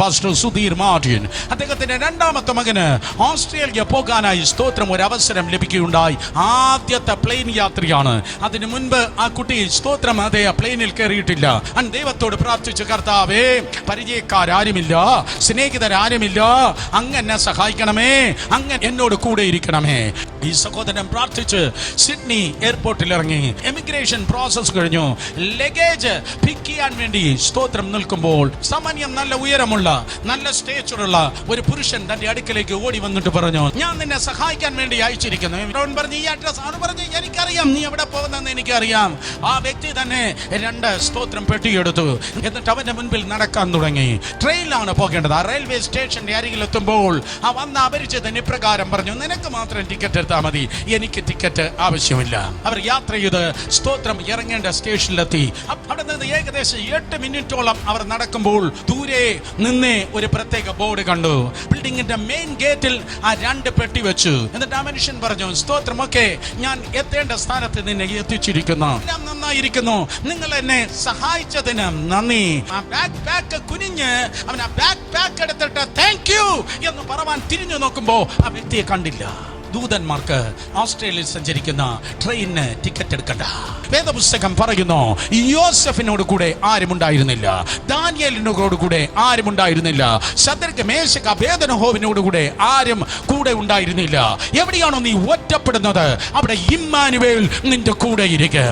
Pastor Sudheer Martin. അദ്ദേഹത്തിന്റെ രണ്ടാമത്തെ മകന് ഓസ്ട്രേലിയ പോകാനായി സ്തോത്രം ഒരു അവസരം ലഭിക്കുകയുണ്ടായി. ആദ്യത്തെ പ്ലെയിൻ യാത്രയാണ്. അതിനു മുൻപ് ആ കുട്ടി സ്തോത്രം അതേ പ്ലെയിനിൽ കയറിയിട്ടില്ല. ദൈവത്തോട് പ്രാർത്ഥിച്ചു, കർത്താവേ, പരിചയക്കാരുമില്ല, സ്നേഹിതരാരുമില്ല, അങ്ങനെ സഹായിക്കണമേ, അങ്ങനെ എന്നോട് കൂടെ ഇരിക്കണമേ. ഈ സഹോദരൻ പ്രാർത്ഥിച്ച് സിഡ്നി എയർപോർട്ടിൽ ഇറങ്ങി. എമിഗ്രേഷൻ പ്രോസസ് കഴിഞ്ഞു. ലഗേജ് പിക്ക് ചെയ്യാൻ വേണ്ടി സ്തോത്രം നിൽക്കുമ്പോൾ സാമാന്യം നല്ല ഉയരമുള്ള നല്ല സ്റ്റേച്ചറുള്ള ഒരു പുരുഷൻ തന്റെ അടുക്കലേക്ക് ഓടി വന്നിട്ട് പറഞ്ഞു, ഞാൻ നിന്നെ സഹായിക്കാൻ വേണ്ടി അയച്ചിരിക്കുന്നു. പറഞ്ഞു, ഈ അഡ്രസ് ആണ്. പറഞ്ഞു, എനിക്കറിയാം നീ എവിടെ പോകുന്നതെന്ന് എനിക്കറിയാം. ആ വ്യക്തി തന്നെ 2 സ്തോത്രം പെട്ടിയെടുത്തു. എന്നിട്ട് അവന്റെ മുൻപിൽ നടക്കാൻ തുടങ്ങി. ട്രെയിനിലാണ് പോകേണ്ടത്. ആ റെയിൽവേ സ്റ്റേഷന്റെ അരികിൽ എത്തുമ്പോൾ ആ വന്ന അപരിചിതൻ ഇപ്രകാരം പറഞ്ഞു, നിനക്ക് മാത്രം ടിക്കറ്റ് എടുത്താൽ മതി, എനിക്ക് ടിക്കറ്റ് ആവശ്യമില്ല. അവർ യാത്ര ചെയ്ത് സ്തോത്രം ഇറങ്ങേണ്ട സ്റ്റേഷനിലെത്തി. അവിടെ നിന്ന് ഏകദേശം 8 മിനിറ്റോളം അവർ നടക്കുമ്പോൾ ദൂരെ നിന്നേ ഒരു പ്രത്യേക ബോർഡ് കണ്ടു. ബിൽഡിങ്ങിന്റെ മെയിൻ ഗേറ്റിൽ ആ 2 പെട്ടി വെച്ചു. എന്നിട്ട് ആ മനുഷ്യൻ പറഞ്ഞു, സ്തോത്രം, ഒക്കെ ഞാൻ എത്തേണ്ട സ്ഥാനത്ത് നിന്നെ എത്തിച്ചിരിക്കുന്നു, എല്ലാം നന്നായിരിക്കുന്നു, നിങ്ങൾ എന്നെ സഹായിച്ചതിന് നന്ദി. ആ ബാക്ക് കുനിഞ്ഞ് അവൻ ആ ബാക്ക് എടുത്തിട്ട് താങ്ക് യു എന്ന് പറയാൻ തിരിഞ്ഞു നോക്കുമ്പോ ആ വ്യക്തിയെ കണ്ടില്ല. ദൂതന്മാർക്ക് ഓസ്ട്രേലിയയിൽ സഞ്ചരിക്കുന്ന ട്രെയിനിന് ടിക്കറ്റ് എടുക്കണ്ട. വേദപുസ്തകം പറയുന്നു, യോസഫിനോട് കൂടെ ആരുമുണ്ടായിരുന്നില്ല, ദാനിയേലിനോട് കൂടെ ആരുമുണ്ടായിരുന്നില്ല, ശദ്രക്ക് മേശക്ക് അബേദ്നെഗോവിനോട് കൂടെ ആരും കൂടെ ഉണ്ടായിരുന്നില്ല. എവിടെയാണോ നീ ഒറ്റപ്പെടുന്നത് അവിടെ ഇമ്മാനുവേൽ നിന്റെ കൂടെ ഇരിക്കുക.